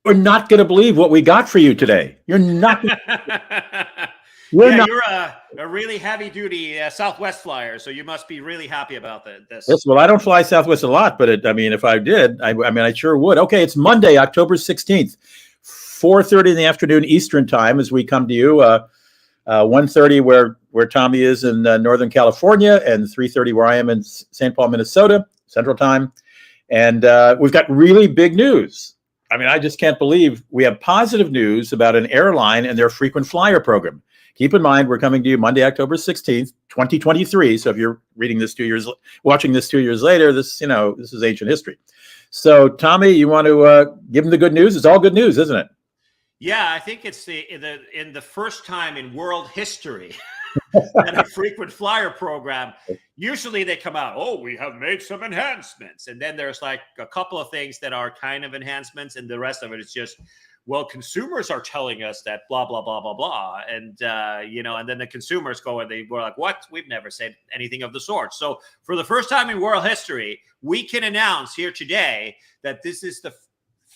You're not going to believe what we got for you today. You're not. You're Yeah, not. you're a really heavy duty Southwest flyer, so you must be really happy about Yes, this. well, I don't fly Southwest a lot, but I mean, if I did, I mean, I sure would. Okay, it's Monday, October 16th, 4:30 in the afternoon Eastern time, as we come to you. 1:30 where Tommy is in Northern California, and 3:30 where I am in St. Paul, Minnesota, Central Time. And we've got really big news. I mean, I just can't believe we have positive news about an airline and their frequent flyer program. Keep in mind, we're coming to you Monday, October 16th, 2023. So if you're reading this 2 years, watching this 2 years later, this is ancient history. So Tommy, you want to give them the good news? It's all good news, isn't it? Yeah, I think it's in the first time in world history that a frequent flyer program. Usually they come out, oh, we have made some enhancements, and then there's like a couple of things that are kind of enhancements, and the rest of it is just, well, consumers are telling us that blah blah blah blah blah, and and then the consumers go and they were like, what? We've never said anything of the sort. So for the first time in world history, we can announce here today that this is the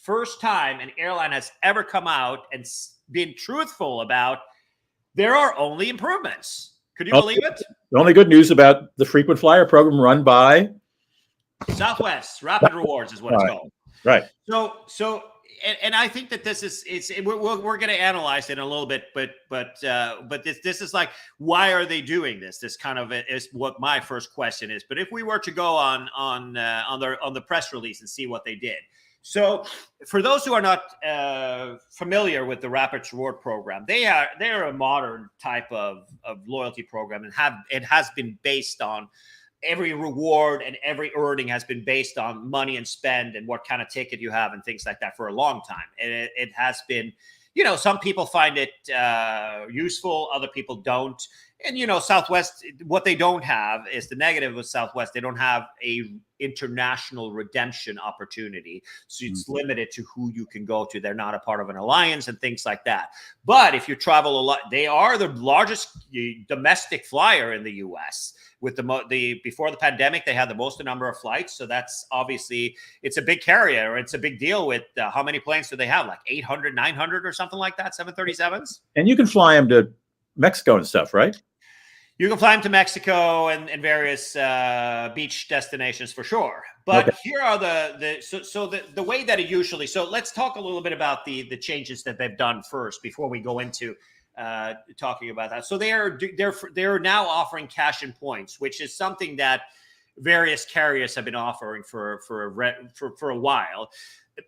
first time an airline has ever come out and been truthful about there are only improvements. Could you believe it? The only good news about the frequent flyer program run by Southwest Rapid Rewards is what it's called. Right. So, and I think that this is we're going to analyze it in a little bit, but this is like, why are they doing this? This kind of is what my first question is. But if we were to go on the press release and see what they did. So for those who are not familiar with the Rapid Reward program, they're a modern type of loyalty program, and it has been based on every reward, and every earning has been based on money and spend and what kind of ticket you have and things like that for a long time. And it has been, some people find it useful, other people don't. And, Southwest, what they don't have is the negative with Southwest. They don't have a international redemption opportunity. So it's limited to who you can go to. They're not a part of an alliance and things like that. But if you travel a lot, they are the largest domestic flyer in the U.S. With before the pandemic, they had the most number of flights. So that's obviously, it's a big carrier. It's a big deal with how many planes do they have? Like 800, 900 or something like that, 737s? And you can fly them to Mexico and stuff, right? You can fly them to Mexico and various beach destinations for sure. But here are the way that it usually. So let's talk a little bit about the changes that they've done first before we go into talking about that. So they're now offering cash and points, which is something that various carriers have been offering for a while.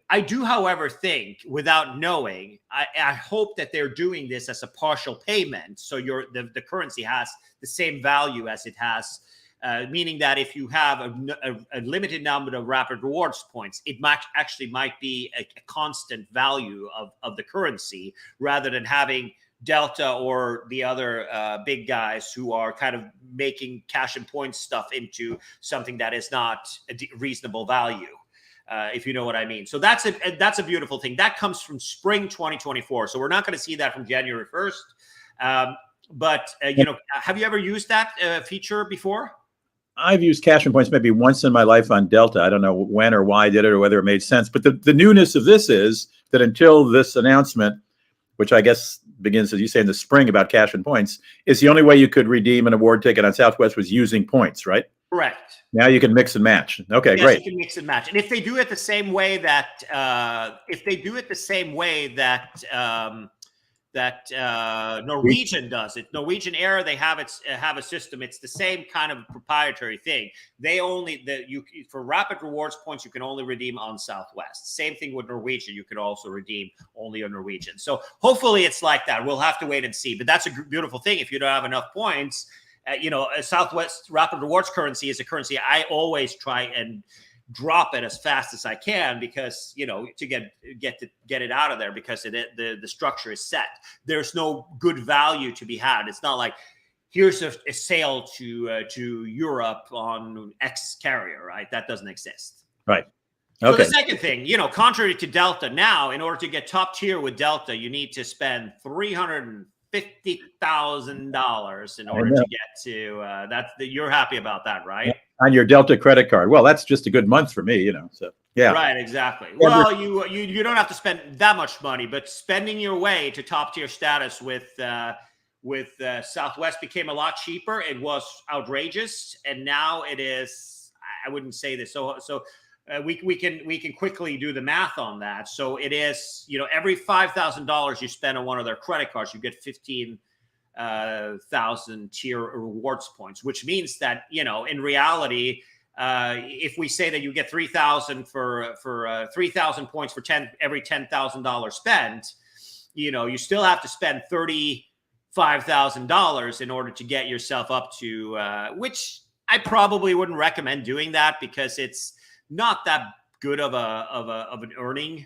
I do, however, think, without knowing, I hope that they're doing this as a partial payment, so the currency has the same value as it has, meaning that if you have a limited number of Rapid Rewards points, it might be a constant value of the currency, rather than having Delta or the other big guys who are kind of making cash and points stuff into something that is not a reasonable value. If you know what I mean. So that's a beautiful thing. That comes from spring 2024. So we're not going to see that from January 1st. But have you ever used that feature before? I've used cash and points maybe once in my life on Delta. I don't know when or why I did it or whether it made sense. But the newness of this is that until this announcement, which I guess begins, as you say, in the spring about cash and points, is the only way you could redeem an award ticket on Southwest was using points, right? Correct. Now you can mix and match. Okay, yes, great. You can mix and match, and if they do it the same way that Norwegian does it, Norwegian Air, they have a system. It's the same kind of proprietary thing. They only for Rapid Rewards points you can only redeem on Southwest. Same thing with Norwegian. You can also redeem only on Norwegian. So hopefully it's like that. We'll have to wait and see. But that's a beautiful thing. If you don't have enough points. A Southwest Rapid Rewards currency is a currency I always try and drop it as fast as I can, because to get it out of there, because the structure is set. There's no good value to be had. It's not like here's a sail to Europe on X carrier, right? That doesn't exist. Right. Okay. So the second thing, contrary to Delta, now in order to get top tier with Delta, you need to spend $350,000 in order to get to that. You're happy about that, right? on your Delta credit card. Well, that's just a good month for me, So yeah, Right, exactly. Well, you don't have to spend that much money, but spending your way to top tier status with Southwest became a lot cheaper. It was outrageous, and now it is. I wouldn't say this. We can quickly do the math on that. So it is, every $5,000 you spend on one of their credit cards, you get 15,000 tier rewards points, which means that, in reality, if we say that you get 3,000 for 3,000 points for every $10,000 spent, you still have to spend $35,000 in order to get yourself up to, which I probably wouldn't recommend doing that, because it's not that good of an earning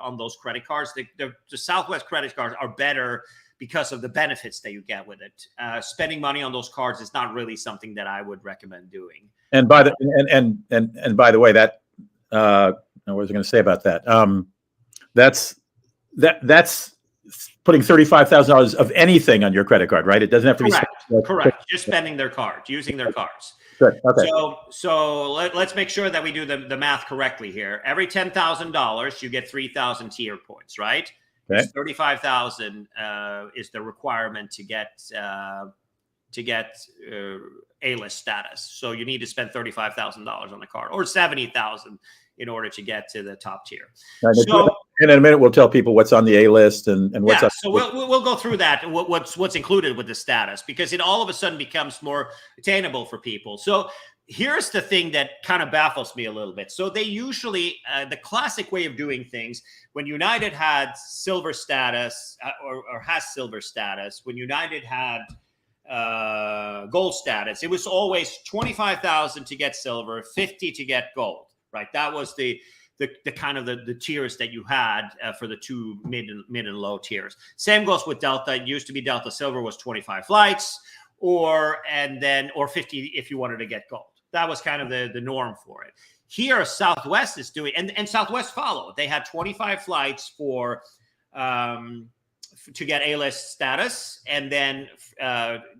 on those credit cards. The Southwest credit cards are better because of the benefits that you get with it. Spending money on those cards is not really something that I would recommend doing. And by the by the way, that what was I going to say about that? That's putting $35,000 of anything on your credit card, right? It doesn't have to be correct. Just spending their card, using their cards. Good. Okay. So let's make sure that we do the math correctly here. Every $10,000, you get 3,000 tier points, right? Okay. 35,000 is the requirement to get A-list status. So you need to spend $35,000 on the card, or 70,000 in order to get to the top tier. Right. So, in a minute, we'll tell people what's on the A list and what's up. So we'll go through that, what's included with the status, because it all of a sudden becomes more attainable for people. So here's the thing that kind of baffles me a little bit. So they usually, the classic way of doing things, when United had silver status or has silver status, when United had gold status, it was always 25,000 to get silver, 50 to get gold, right? That was the kind of the tiers that you had for the two mid and low tiers. Same goes with Delta. It used to be Delta Silver was 25 flights, or 50 if you wanted to get gold. That was kind of the norm for it. Here, Southwest is doing, and Southwest followed. They had 25 flights to get A-list status, and then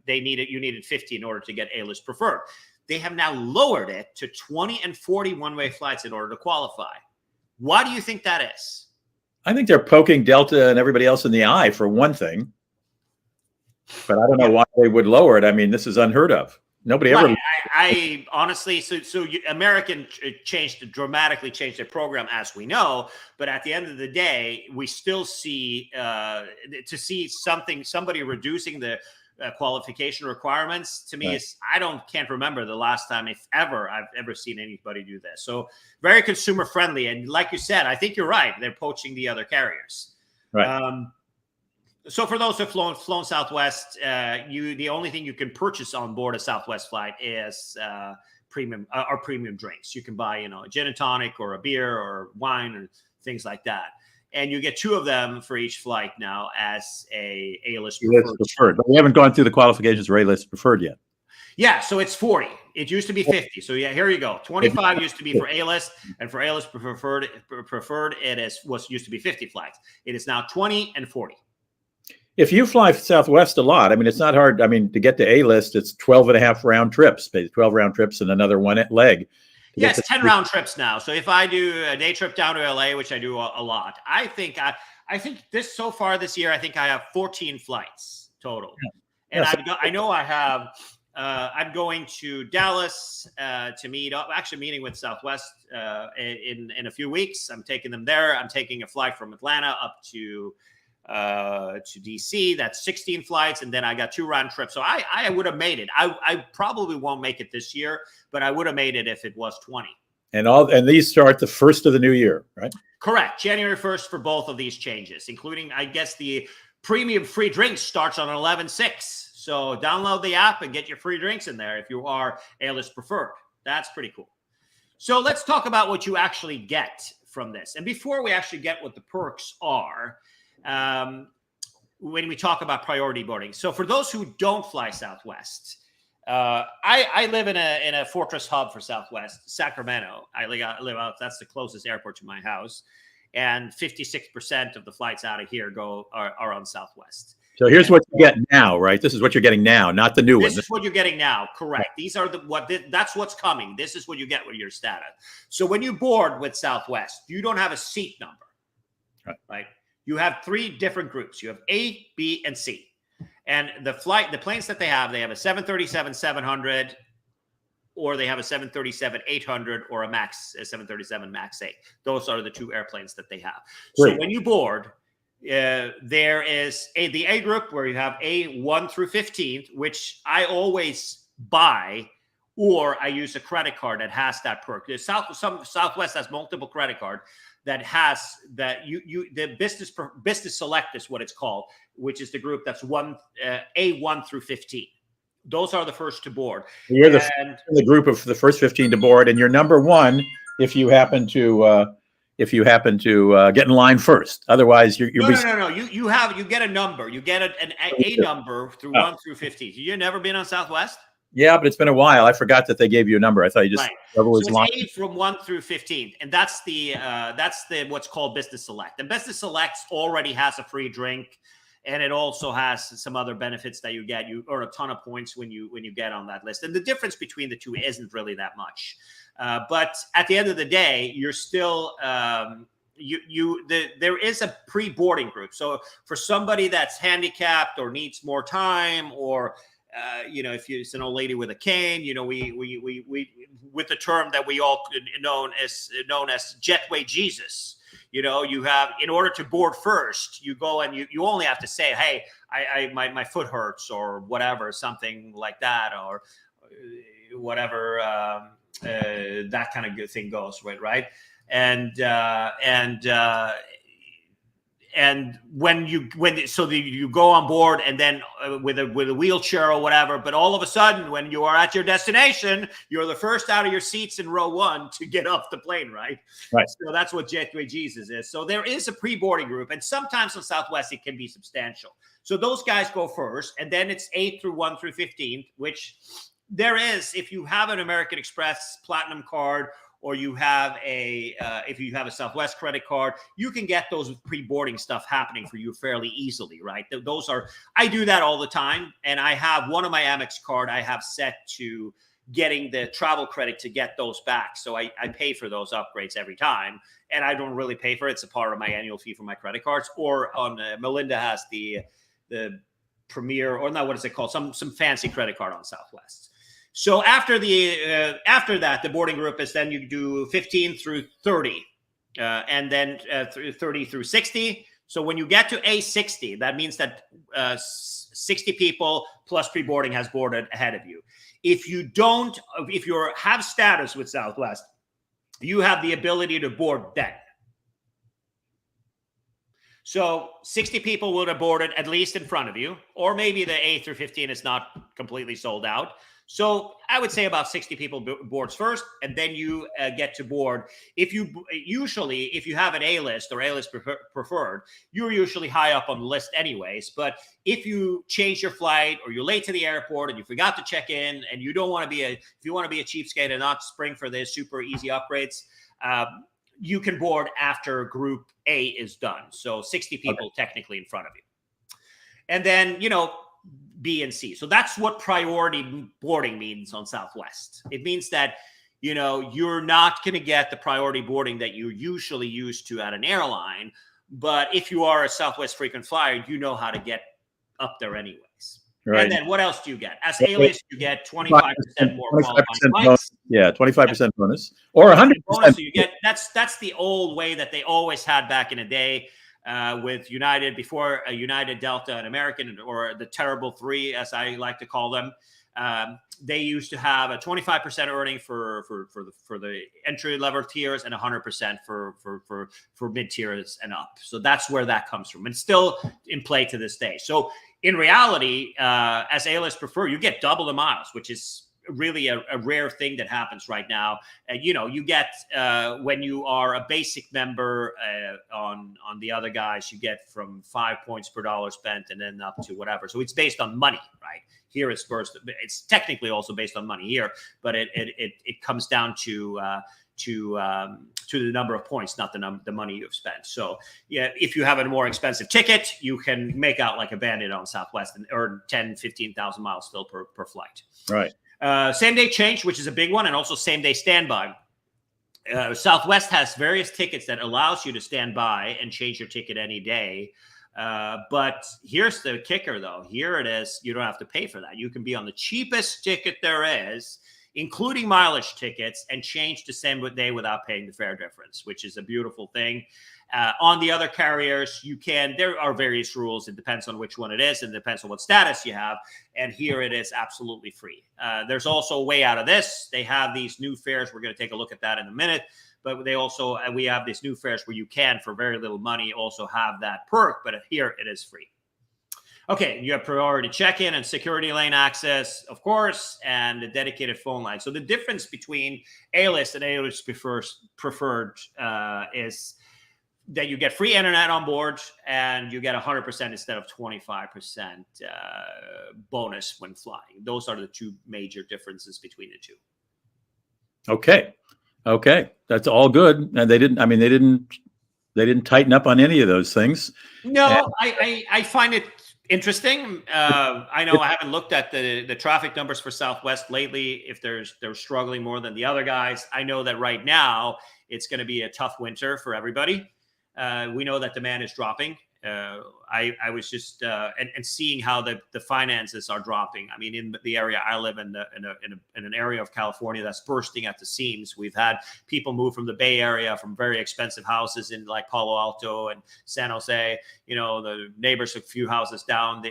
you needed 50 in order to get A-list preferred. They have now lowered it to 20 and 40 one-way flights in order to qualify. Why do you think that is? I think they're poking Delta and everybody else in the eye, for one thing. But I don't know why they would lower it. I mean, this is unheard of. Nobody ever. I honestly, American dramatically changed their program, as we know. But at the end of the day, we still see somebody reducing the qualification requirements, to me, right, is can't remember the last time, if ever, I've ever seen anybody do this. So very consumer friendly, and like you said, I think you're right. They're poaching the other carriers. Right. So for those who've flown Southwest, the only thing you can purchase on board a Southwest flight is premium drinks. You can buy, a gin and tonic or a beer or wine or things like that. And you get 2 of them for each flight now as A-list preferred. But we haven't gone through the qualifications for A-list preferred yet. Yeah, so it's 40. It used to be 50. So yeah, here you go. 25 used to be for A-list, and for A-list preferred, it used to be 50 flights. It is now 20 and 40. If you fly Southwest a lot, I mean, it's not hard. I mean, to get to A-list, it's 12 and a half round trips, 12 round trips and another one leg. Yes, 10 round trips now. So if I do a day trip down to LA, which I do a lot, I think this so far this year, I think I have 14 flights total. Yeah. And I'm going to Dallas to meet up, actually meeting with Southwest in a few weeks. I'm taking them there. I'm taking a flight from Atlanta up to DC. That's 16 flights, and then I got 2 round trips. So I would have made it. I probably won't make it this year, but I would have made it if it was 20. And these start the first of the new year, right? Correct. January 1st for both of these changes, including, I guess, the premium free drinks starts on 11/6. So download the app and get your free drinks in there if you are A-list preferred. That's pretty cool. So let's talk about what you actually get from this. And before we actually get what the perks are, when we talk about priority boarding. So for those who don't fly Southwest, I live in a fortress hub for Southwest, Sacramento. I live out. That's the closest airport to my house, and 56% of the flights out of here are on Southwest. So here's what you get now, right? This is what you're getting now, not the new one. This is what you're getting now. Correct. These are that's what's coming. This is what you get with your status. So when you board with Southwest, you don't have a seat number, right? You have 3 different groups. You have A, B, and C. And the planes that they have a 737-700, or they have a 737-800, or a 737 MAX 8. Those are the 2 airplanes that they have. Great. So when you board, there is the A group where you have A 1 through 15, which I always buy, or I use a credit card that has that perk. Southwest has multiple credit card that has that the business select is what it's called, which is the group that's A1 through 15. Those are the first to board. You're the group of the first 15 to board, and you're number 1 if you happen to get in line first. Otherwise, you're no. You get a number. You get a number through 1 through 15. You never been on Southwest? Yeah, but it's been a while. I forgot that they gave you a number. I thought you just was so it's 8 from 1 through 15, and that's the what's called Business Select. And Business Select already has a free drink, and it also has some other benefits that you get. You earn a ton of points when you get on that list. And the difference between the 2 isn't really that much. But at the end of the day, you're still there is a pre-boarding group. So for somebody that's handicapped or needs more time, or if it's an old lady with a cane, we with the term that we all known as Jetway Jesus. You have, in order to board first, you go and you only have to say, hey, my foot hurts, or whatever, something like that, or whatever that kind of good thing goes with, right? And when you go on board, and then with a wheelchair or whatever, but all of a sudden, when you are at your destination, you're the first out of your seats in row 1 to get off the plane, right? So that's what Jetway Jesus is. So there is a pre-boarding group, and sometimes on Southwest it can be substantial. So those guys go first, and then it's 8 through 1 through 15, which there is, if you have an American Express Platinum card, or you have if you have a Southwest credit card, you can get those pre-boarding stuff happening for you fairly easily, right? I do that all the time, and I have one of my Amex card I have set to getting the travel credit to get those back. So I pay for those upgrades every time, and I don't really pay for it. It's a part of my annual fee for my credit cards. Or on Melinda has the Premier, or not, what is it called? Some fancy credit card on Southwest. So after that, the boarding group is then you do 15 through 30, and then 30 through 60. So when you get to A60, that means that 60 people plus pre-boarding has boarded ahead of you. If you have status with Southwest, you have the ability to board then. So 60 people would have boarded at least in front of you, or maybe the A through 15 is not completely sold out. So I would say about 60 people boards first, and then you get to board. If you have an A-list or A-list preferred, you're usually high up on the list anyways. But if you change your flight, or you're late to the airport and you forgot to check in, and you don't want to if you want to be a cheapskate and not spring for the super easy upgrades, you can board after Group A is done. So 60 people technically in front of you. And then, B and C. So that's what priority boarding means on Southwest. It means that, you're not going to get the priority boarding that you're usually used to at an airline. But if you are a Southwest frequent flyer, you know how to get up there anyways. Right. And then what else do you get? As A-list, you get 25% more qualifying flights. Yeah, 25% bonus, or 100% bonus. So you get that's the old way that they always had back in the day. With United, before United, Delta, and American, or the terrible 3, as I like to call them, they used to have a 25% earning for the entry level tiers, and 100% for mid tiers and up. So that's where that comes from, and still in play to this day. So in reality, as A-list prefer, you get double the miles, which is really a rare thing that happens right now. You get when you are a basic member on the other guys, you get from 5 points per dollar spent, and then up to whatever. So it's based on money, right? Here it's first. It's technically also based on money here, but it comes down to the number of points, not the money you've spent. So yeah, if you have a more expensive ticket, you can make out like a bandit on Southwest and earn 10, 15,000 miles still per flight. Right. Same day change, which is a big one, and also same day standby. Southwest has various tickets that allows you to stand by and change your ticket any day. But here's the kicker, though. Here it is. You don't have to pay for that. You can be on the cheapest ticket there is, including mileage tickets, and change to same day without paying the fare difference, which is a beautiful thing. On the other carriers, there are various rules. It depends on which one it is, and it depends on what status you have. And here it is absolutely free. There's also a way out of this. They have these new fares. We're going to take a look at that in a minute. But we have these new fares where you can, for very little money, also have that perk. But here it is free. Okay, you have priority check-in and security lane access, of course, and the dedicated phone line. So the difference between A-list and A-list preferred is that you get free internet on board and you get 100% instead of 25% bonus when flying. Those are the two major differences between the two. Okay, that's all good. And they didn't tighten up on any of those things. No, I find it interesting. I know I haven't looked at the traffic numbers for Southwest lately, if they're struggling more than the other guys. I know that right now it's going to be a tough winter for everybody. We know that demand is dropping. I was just and seeing how the finances are dropping. I mean, in the area I live in an area of California that's bursting at the seams. We've had people move from the Bay Area, from very expensive houses in like Palo Alto and San Jose. You know, the neighbors a few houses down.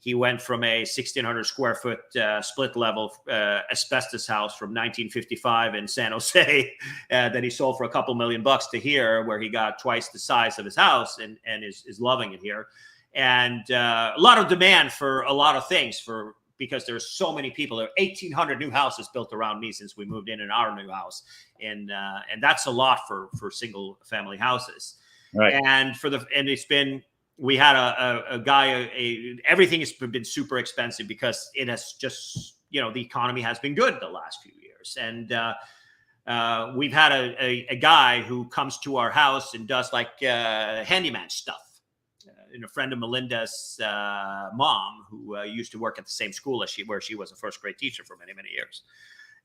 He went from a 1,600 square foot split level asbestos house from 1955 in San Jose that he sold for a couple $1 million to here, where he got twice the size of his house and is loving it here. And a lot of demand for a lot of things because there's so many people. There are 1,800 new houses built around me since we moved in our new house, and that's a lot for single family houses. Right. And it's been. We had a guy, everything has been super expensive because it has just, the economy has been good the last few years. And we've had a guy who comes to our house and does like handyman stuff. And a friend of Melinda's mom, who used to work at the same school as where she was a first grade teacher for many, many years.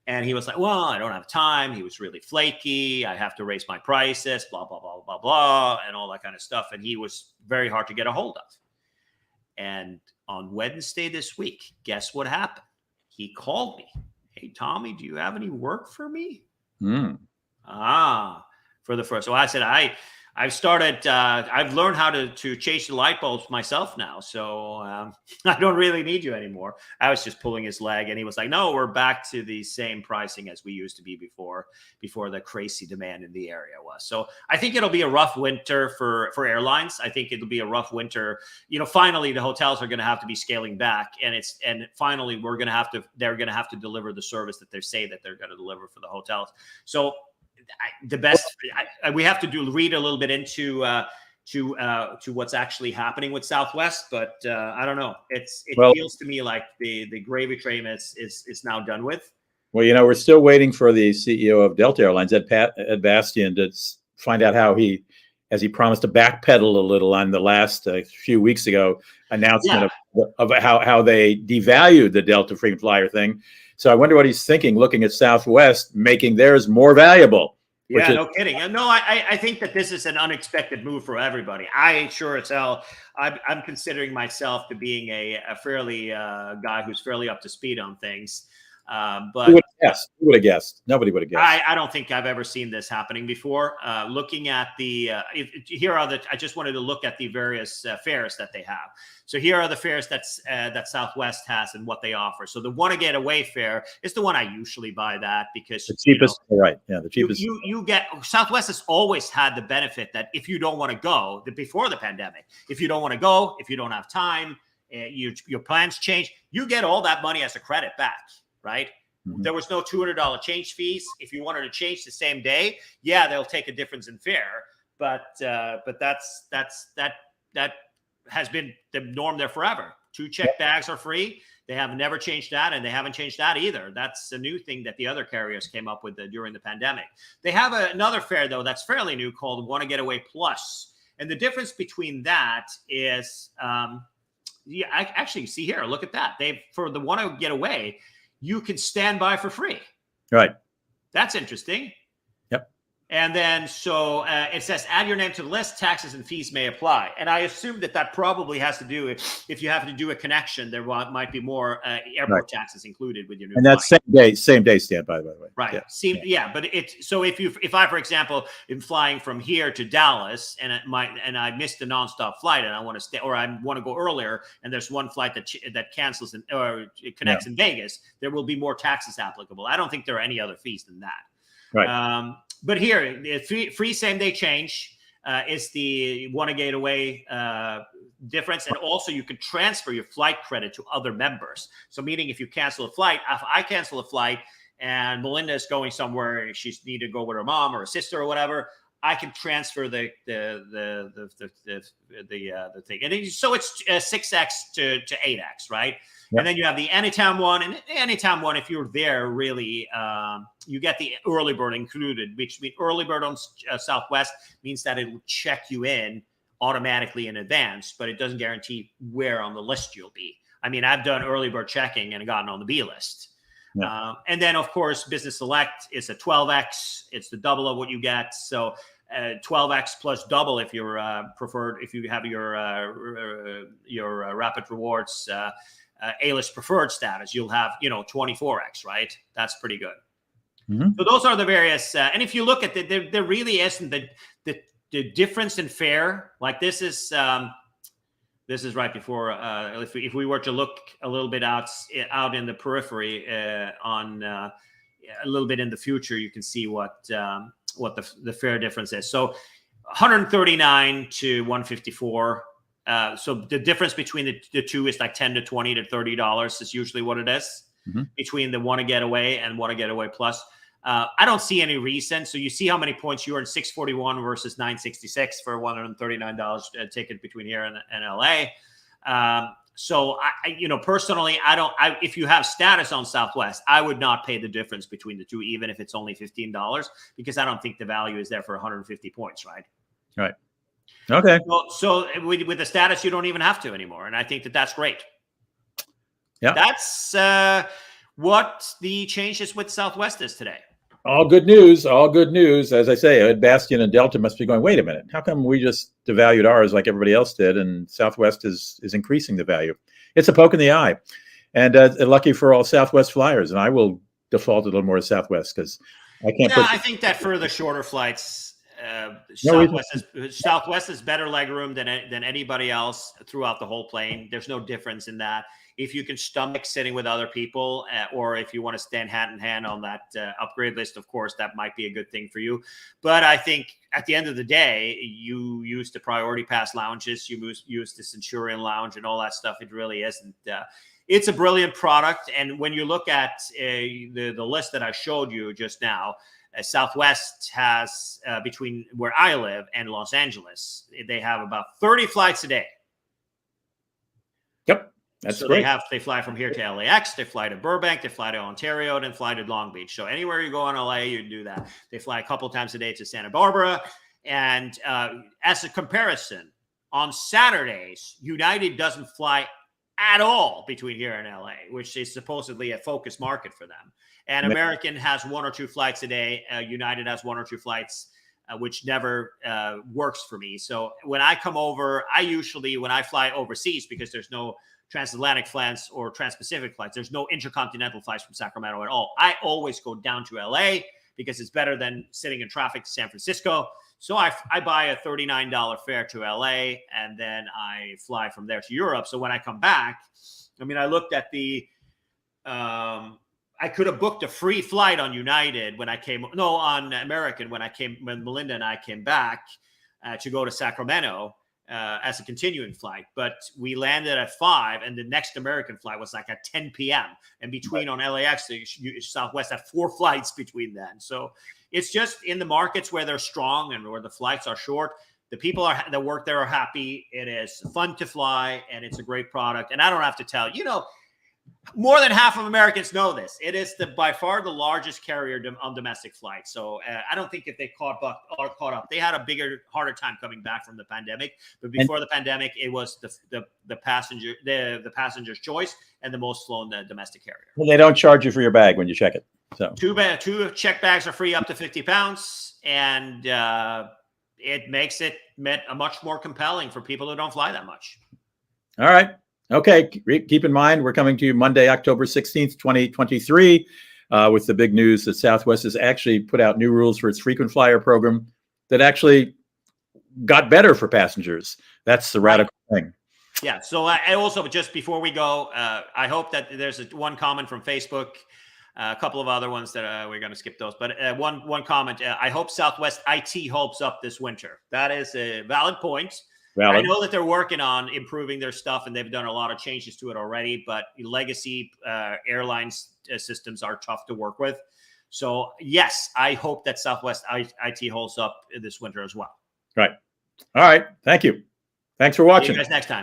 And he was like, well, I don't have time. He was really flaky. I have to raise my prices, blah, blah, blah, blah, blah, and all that kind of stuff. And he was very hard to get a hold of. And on Wednesday this week, guess what happened? He called me. Hey, Tommy, do you have any work for me? For the first. So I said, I've learned how to change the light bulbs myself now. So I don't really need you anymore. I was just pulling his leg, and he was like, no, we're back to the same pricing as we used to be before the crazy demand in the area was. So I think it'll be a rough winter for airlines. I think it'll be a rough winter. Finally the hotels are going to have to be scaling back, and finally they're going to have to deliver the service that they say that they're going to deliver for the hotels. So we have to read a little bit into what's actually happening with Southwest, but I don't know. It feels to me like the gravy train is now done with. Well, we're still waiting for the CEO of Delta Airlines, Ed Bastian, to find out how as he promised to backpedal a little on the last few weeks ago announcement of how they devalued the Delta frequent flyer thing. So I wonder what he's thinking, looking at Southwest, making theirs more valuable. Yeah, no kidding. No, I think that this is an unexpected move for everybody. I sure as hell, I'm considering myself to being a fairly guy who's fairly up to speed on things. But who would have guessed? Nobody would have guessed. I don't think I've ever seen this happening before. Looking at I just wanted to look at the various fares that they have. So here are the fares that Southwest has and what they offer. So the wanna get away fare is the one I usually buy that because the cheapest, right? Yeah, the cheapest. You get Southwest has always had the benefit that if you don't want to go, before the pandemic, if you don't want to go, if you don't have time, your plans change, you get all that money as a credit back. Right? Mm-hmm. There was no $200 change fees. If you wanted to change the same day, they'll take a difference in fare. But that has been the norm there forever. 2 check bags are free. They have never changed that, and they haven't changed that either. That's a new thing that the other carriers came up with during the pandemic. They have another fare, though, that's fairly new called Want to Get Away Plus. And the difference between that is, I actually see here, look at that. For the Want to Get Away, you can stand by for free. Right. That's interesting. Yep. And then, so it says, add your name to the list, taxes and fees may apply. And I assume that probably has to do if you have to do a connection, there might be more airport taxes included with your new. And that's same day standby, by the way. Right. But if I, for example, am flying from here to Dallas and I missed a nonstop flight and I want to stay, or I want to go earlier, and there's one flight that cancels or it connects in Vegas, there will be more taxes applicable. I don't think there are any other fees than that. Right. But here, the free same day change is the Want to Get Away difference. And also you can transfer your flight credit to other members. So meaning if you cancel a flight, if I cancel a flight and Melinda is going somewhere and she's need to go with her mom or a sister or whatever, I can transfer the thing. And so it's 6X to 8X, right? Yep. And then you have the Anytime one. And Anytime one, if you're there, really, you get the early bird included, which means early bird on Southwest means that it will check you in automatically in advance, but it doesn't guarantee where on the list you'll be. I mean, I've done early bird checking and gotten on the B list. Yeah. And then, of course, Business Select is a 12X. It's the double of what you get. So 12X plus double if you're preferred, if you have your Rapid Rewards A-list preferred status, you'll have 24X, right? That's pretty good. Mm-hmm. So those are the various. And if you look at there really isn't the difference in fare. Like this is right before. If we were to look a little bit out in the periphery on a little bit in the future, you can see what the fare difference is. So 139 to 154. So the difference between the two is like $10 to $20 to $30 is usually what it is between the Want to Get Away and Want to Get Away Plus. I don't see any reason. So you see how many points you earn, 641 versus 966 for $139 ticket between here and LA. So I personally, if you have status on Southwest, I would not pay the difference between the two, even if it's only $15, because I don't think the value is there for 150 points, right? Right. Okay. So with the status, you don't even have to anymore. And I think that's great. Yeah. That's what the changes with Southwest is today. All good news. All good news. As I say, Ed Bastian and Delta must be going, wait a minute. How come we just devalued ours like everybody else did, and Southwest is increasing the value? It's a poke in the eye. And lucky for all Southwest flyers. And I will default a little more to Southwest because I can't I think that for the shorter flights, Southwest is better legroom than anybody else throughout the whole plane. There's no difference in that. If you can stomach sitting with other people, or if you want to stand hand in hand on that upgrade list, of course, that might be a good thing for you. But I think at the end of the day, you use the priority pass lounges, you use the Centurion lounge and all that stuff. It really isn't. It's a brilliant product. And when you look at the list that I showed you just now, Southwest has between where I live and Los Angeles, they have about 30 flights a day. Yep. That's so great. They fly from here to LAX, they fly to Burbank, they fly to Ontario, then fly to Long Beach. So anywhere you go in LA, you can do that. They fly a couple times a day to Santa Barbara. And as a comparison, on Saturdays, United doesn't fly at all between here and LA, which is supposedly a focus market for them. And American has 1 or 2 flights a day. United has 1 or 2 flights, which never works for me. So when I come over, when I fly overseas, because there's no transatlantic flights or trans-Pacific flights, there's no intercontinental flights from Sacramento at all. I always go down to LA because it's better than sitting in traffic to San Francisco. So I buy a $39 fare to LA, and then I fly from there to Europe. So when I come back, I looked at I could have booked a free flight on United on American when Melinda and I came back to go to Sacramento as a continuing flight. But we landed at 5, and the next American flight was like at 10 p.m. And between on LAX, Southwest had 4 flights between then. So it's just in the markets where they're strong and where the flights are short, The people that work there are happy. It is fun to fly, and it's a great product. And I don't have to tell you, more than half of Americans know this. It is by far the largest carrier on domestic flights. So I don't think if they caught up, they had a harder time coming back from the pandemic. But before the pandemic, it was the passenger's choice and the most flown domestic carrier. Well, they don't charge you for your bag when you check it. So two check bags are free up to 50 pounds, and it makes it much more compelling for people who don't fly that much. All right. Okay, keep in mind, we're coming to you Monday, October 16th, 2023, with the big news that Southwest has actually put out new rules for its frequent flyer program that actually got better for passengers. That's the radical thing. Yeah, so I also, just before we go, I hope that there's one comment from Facebook, a couple of other ones that we're going to skip those, but one comment, I hope Southwest IT holds up this winter. That is a valid point. Valid. I know that they're working on improving their stuff, and they've done a lot of changes to it already, but legacy airlines systems are tough to work with. So, yes, I hope that Southwest IT holds up this winter as well. Right. All right. Thank you. Thanks for watching. See you guys next time.